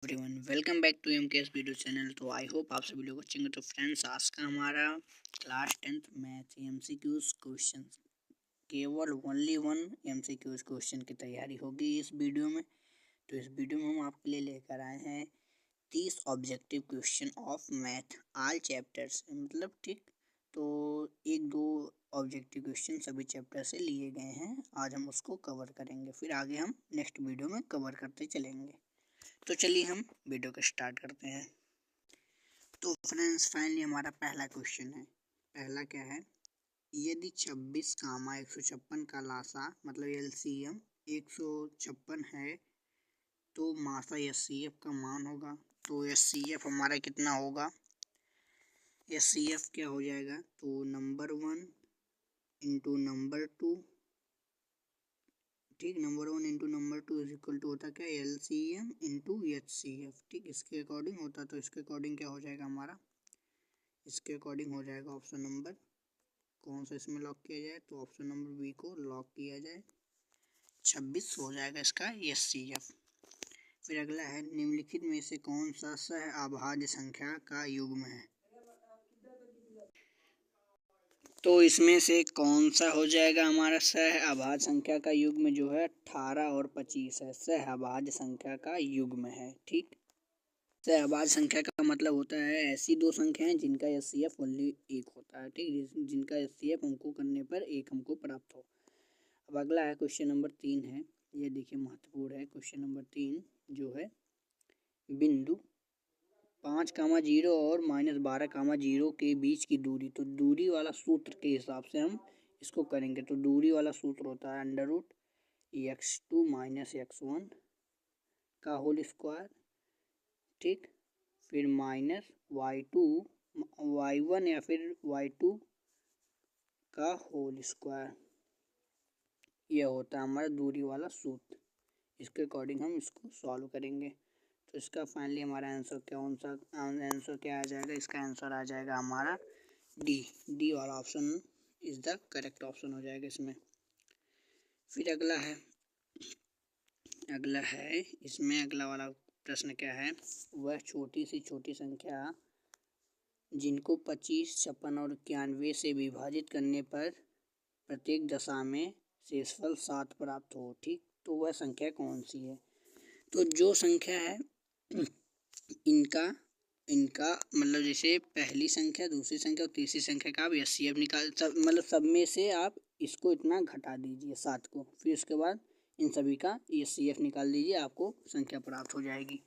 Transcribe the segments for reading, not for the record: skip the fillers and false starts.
Everyone welcome back to MKS video channel. तो I hope आप सभी लोग अच्छे होंगे। तो फ्रेंड्स, आज का हमारा class 10th math MCQs question, केवल ओनली वन एमसीक्यूज क्वेश्चन की तैयारी होगी इस वीडियो में। तो इस वीडियो में हम आपके लिए लेकर आए हैं 30 objective question of math all chapters, मतलब ठीक। तो एक दो ऑब्जेक्टिव क्वेश्चन सभी चैप्टर से लिए गए हैं। आज हम उसको कवर करेंगे, फिर आगे हम नेक्स्ट वीडियो में कवर करते चलेंगे। तो चलिए हम वीडियो को स्टार्ट करते हैं। तो फ्रेंड्स, फाइनली हमारा पहला क्वेश्चन है। पहला क्या है, यदि 26 कामा 156 का लासा मतलब एलसीएम 156 है तो मासा एचसीएफ का मान होगा। तो एचसीएफ हमारा कितना होगा, एचसीएफ क्या हो जाएगा, तो नंबर 1 इंटू नंबर 2, ठीक। Number 1 into number 2 is equal to होता क्या, L C M into H C F, ठीक। इसके अकॉर्डिंग होता, तो इसके अकॉर्डिंग क्या हो जाएगा हमारा, इसके अकॉर्डिंग हो जाएगा ऑप्शन नंबर, कौन सा इसमें लॉक किया जाए, तो ऑप्शन नंबर बी को लॉक किया जाए। 26 हो जाएगा इसका एच सी एफ। फिर अगला है, निम्नलिखित में से कौन सा सह अभाज्य संख्या का युग्म है। तो इसमें से कौन सा हो जाएगा हमारा सह अभाज्य संख्या का युग्म, जो है 18 और 25 है, सह अभाज्य संख्या का युग्म है, ठीक। सहअभाज्य संख्या का मतलब होता है ऐसी दो संख्याएं जिनका एचसीएफ ओनली एक होता है, ठीक। जिनका एचसीएफ अंकों करने पर एक हमको प्राप्त हो। अब अगला है क्वेश्चन नंबर 3 है, ये देखिए महत्वपूर्ण है। क्वेश्चन नंबर 3 जो है, बिंदु 5,0 और -12,0 के बीच की दूरी, तो दूरी वाला सूत्र के हिसाब से हम इसको करेंगे। तो दूरी वाला सूत्र होता है √x2 - x1 का होल स्क्वायर, ठीक। फिर -y1 या फिर y2 का होल स्क्वायर, यह होता है हमारा दूरी वाला सूत्र। इसके अकॉर्डिंग हम इसको सॉल्व करेंगे। तो इसका फाइनली हमारा आंसर आंसर क्या आ जाएगा, इसका आंसर आ जाएगा हमारा डी वाला option is the correct option हो जाएगा इसमें। फिर अगला है इसमें अगला वाला प्रश्न क्या है, वह छोटी से छोटी संख्या जिनको 25, 56 और 91 से विभाजित करने पर प्रत्येक दशा में शेषफल 7 प्राप्त हो, ठीक। तो वह संख्या कौन सी है। तो जो संख्या है इनका इनका मतलब जैसे पहली संख्या, दूसरी संख्या और तीसरी संख्या का आप एचसीएफ निकाल मतलब सब में से आप इसको इतना घटा दीजिए 7 को, फिर उसके बाद इन सभी का एचसीएफ निकाल दीजिए, आपको संख्या प्राप्त हो जाएगी।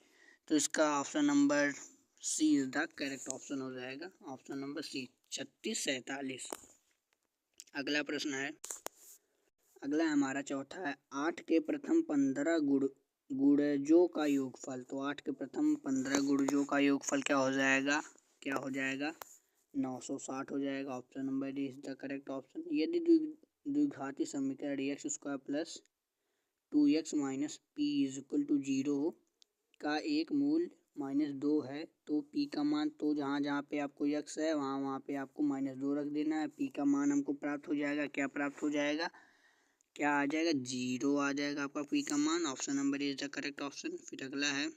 तो इसका option number C is the correct option हो जाएगा, ऑप्शन नंबर सी 36, 47। अगला प्रश्न है, अगला हमारा चौथा है, 8 के प्रथम 15 गुणजों का योगफल। तो 8 के प्रथम 15 गुणजों का योगफल क्या हो जाएगा, 960 हो जाएगा। Option number D is the correct option. यदि द्विघाती समीकरण x² plus 2x minus p is equal to 0 का एक मूल -2 है, तो p का मान, तो जहाँ जहाँ पे आपको x है वहाँ पे आपको -2 रख देना है। p का मान हमको प्राप्त हो जाएगा, क्या प्राप्त हो जाएगा, क्या आ जाएगा, 0 आ जाएगा आपका p का मान। Option number is the correct option. फिर अगला है,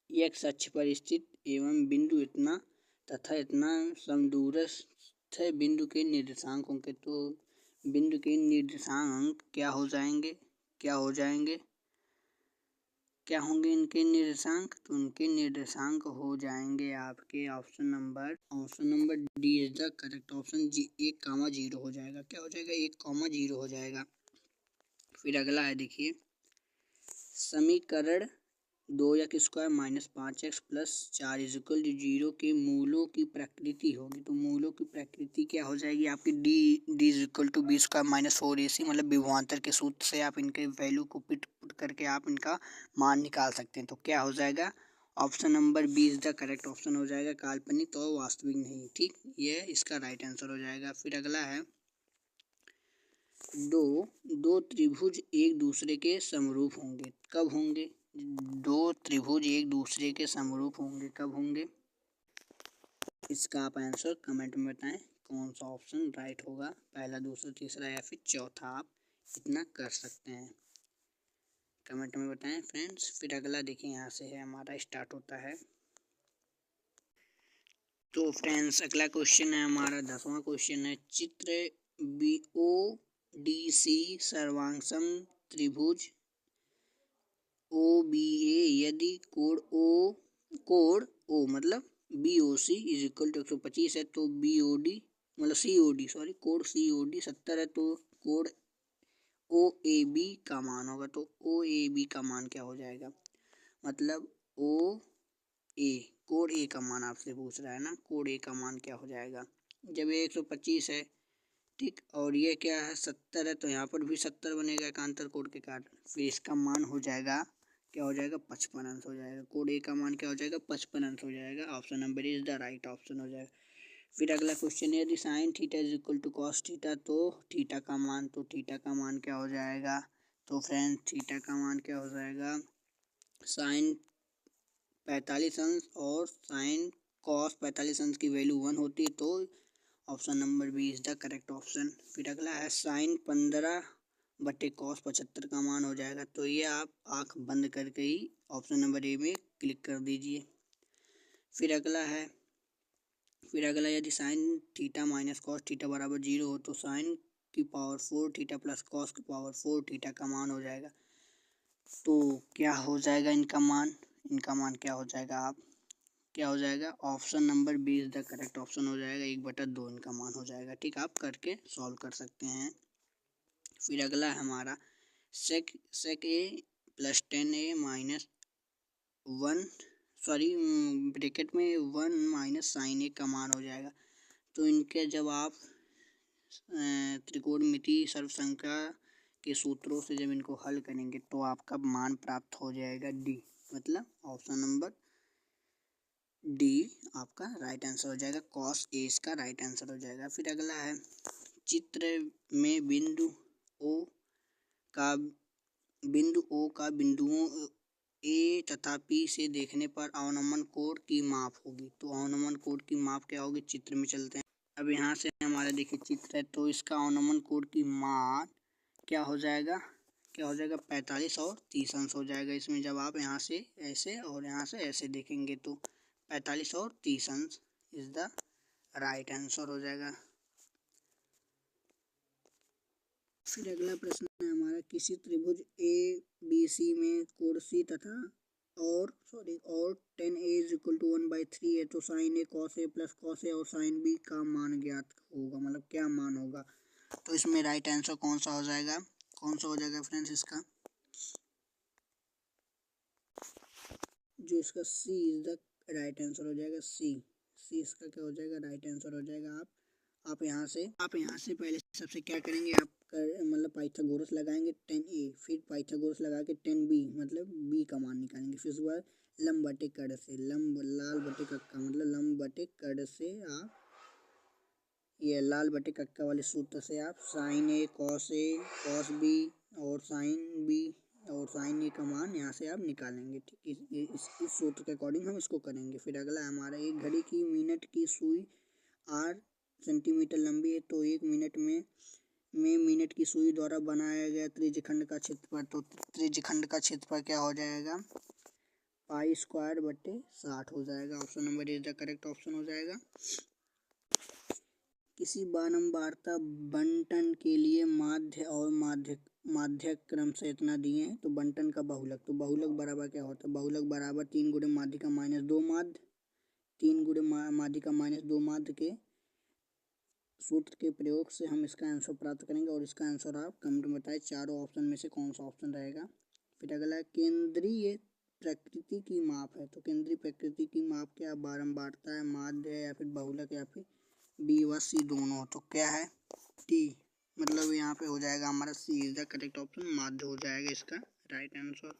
x अक्ष पर स्थित एवं बिंदु इतना तथा इतना समदूरस्थ है बिंदु के निर्देशांक होंगे। तो बिंदु के निर्देशांक क्या हो जाएंगे, क्या होंगे इनके निर्देशांक, तो उनके निर्देशांक हो जाएंगे आपके option number D is the correct option. 1,0 हो जाएगा, क्या हो जाएगा, 1,0 हो जाएगा। फिर अगला है, देखिए, समीकरण 2x² - 5x plus 4 is equal to 0 के मूलों की प्रकृति होगी। तो मूलों की प्रकृति क्या हो जाएगी आपकी, D is equal to b² - 4ac, मतलब विभवांतर के सूत्र से आप इनके वैल्यू को पुट करके आप इनका मान निकाल सकते हैं। तो क्या हो जाएगा, option number B is the correct option हो जाएगा, काल्पनिक तो वास्तविक नहीं, ठीक। ये इसका राइट आंसर हो जाएगा। फिर अगला है, दो त्रिभुज एक दूसरे के समरूप होंगे, कब होंगे, दो त्रिभुज एक दूसरे के समरूप होंगे, कब होंगे। इसका आप आंसर कमेंट में बताएं कौन सा ऑप्शन राइट होगा, पहला, दूसरा, तीसरा या फिर चौथा, आप इतना कर सकते हैं। कमेंट में बताएं फ्रेंड्स। फिर अगला देखिए यहाँ से है हमारा स्टार्ट होता है। तो फ्रेंड्स अगला क्वेश्चन है हमारा 10वां क्वेश्चन है, चित्र BODC सर्वांगसम त्रिभुज OBA यदि कोण O मतलब BOC इज इक्वल टू 125 है तो BOD मतलब COD सॉरी कोण COD 70 है तो कोण OAB का मान होगा। तो OAB का मान क्या हो जाएगा, मतलब OA कोण A का मान आपसे पूछ रहा है ना, कोण A का मान क्या हो जाएगा। जब ये 125 है ठीक और ये क्या है 70 है तो यहाँ पर भी 70 बनेगा एकांतर कोण के कारण, फिर इसका मान हो जाएगा क्या हो जाएगा 55 अंश हो जाएगा। कोण A का मान क्या हो जाएगा 55 अंश हो जाएगा। Option number is the right option हो जाएगा। फिर अगला क्वेश्चन है, यदि sine theta is equal to cos theta तो थीटा का मान, तो थीटा का मान क्या हो जाएगा। तो फ्रेंड थीटा का मान क्या हो जाएगा, साइन 45 अंश और साइन कॉस 45 अंश की वैल्यू 1 होती है तो option number B is the correct option. फिर अगला है साइन 15 बटे कॉस 75 का मान हो जाएगा। तो ये आप आंख बंद करके ही ऑप्शन नंबर ए में क्लिक कर दीजिए। फिर अगला यदि sine theta minus cos theta बराबर 0 हो तो साइन की पावर 4 थीटा प्लस कॉस की पावर 4 थीटा का मान हो जाएगा। तो क्या हो जाएगा इनका मान क्या हो जाएगा, आप क्या हो जाएगा, option number B is the correct option हो जाएगा। 1/2 इनका मान हो जाएगा। ठीक, आप करके सॉल्व कर सकते हैं। फिर अगला है हमारा sec A plus 10A minus 1 sorry bracket में 1 माइनस साइन ए का मान हो जाएगा। तो इनके जब आप त्रिकोणमिति सर्वसंख्या के सूत्रों से जब इनको हल करेंगे तो आपका मान प्राप्त हो जाएगा डी, मतलब ऑप्शन नंबर डी आपका राइट आंसर हो जाएगा। कॉस ए इसका राइट आंसर हो जाएगा। फिर अगला है, चित्र में बिंदु ओ का बिंदुओं ए तथा पी से देखने पर अवनमन कोण की माप होगी। तो अवनमन कोण की माप क्या होगी, चित्र में चलते हैं। अब यहाँ से हमारा देखिए चित्र है तो इसका अवनमन कोण की माप क्या हो जाएगा 45 और 30 अंश हो जाएगा। इसमें जब आप यहाँ से ऐसे और यहाँ से ऐसे देखेंगे तो 45 और 30 अंश इज द राइट आंसर हो जाएगा। फिर अगला प्रश्न है हमारा, किसी त्रिभुज ABC में कोण C तथा और 10A इज इक्वल टू 1/3 है तो sine A cos A plus cos A और साइन B का मान ज्ञात होगा, मतलब क्या मान होगा। तो इसमें राइट आंसर कौन सा हो जाएगा फ्रेंड्स, इसका जो इसका C is the right answer हो जाएगा। C इसका क्या हो जाएगा, राइट आंसर हो जाएगा। आप यहाँ से पहले सबसे क्या करेंगे, आप मतलब पाइथागोरस लगाएंगे 10A, फिर पाइथागोरस लगा के 10B मतलब B का मान निकालेंगे। फिर उसके बाद लंब बटे कड़ से लाल बटे कक्का मतलब लंब बटे कड़ से आप ये लाल बटे कक्का वाले सूत्र से आप साइन A कॉस B और साइन B और साइन A का मान यहाँ से आप निकालेंगे। ठीक, इस सूत्र के अकॉर्डिंग हम इसको करेंगे। फिर अगला हमारा, एक घड़ी की मिनट की सुई 8 सेंटीमीटर लंबी है तो 1 मिनट में मिनट की सुई द्वारा बनाया गया त्रिज्यखंड का क्षेत्रफल, तो त्रिज्यखंड का क्षेत्रफल क्या हो जाएगा, π² बटे 60 हो जाएगा। Option number is the correct option हो जाएगा। किसी बारंबारता बंटन के लिए माध्य और माध्यक क्रम से इतना दिए हैं तो बंटन का बहुलक, तो बहुलक बराबर क्या होता है, बहुलक बराबर 3 गुणे माध्य का -2 माध्य 3 गुणे माध्य का -2 माध्य के सूत्र के प्रयोग से हम इसका आंसर प्राप्त करेंगे। और इसका आंसर आप कमेंट में बताएं चारों ऑप्शन में से कौन सा ऑप्शन रहेगा। फिर अगला, केंद्रीय प्रकृति की माप है तो केंद्रीय प्रकृति की माप क्या बारंबारता है, माध्य है या फिर बहुलक या फिर B व C दोनों, तो क्या है टी, मतलब यहाँ पे हो जाएगा हमारा C is the correct option, माध्य हो जाएगा इसका राइट आंसर।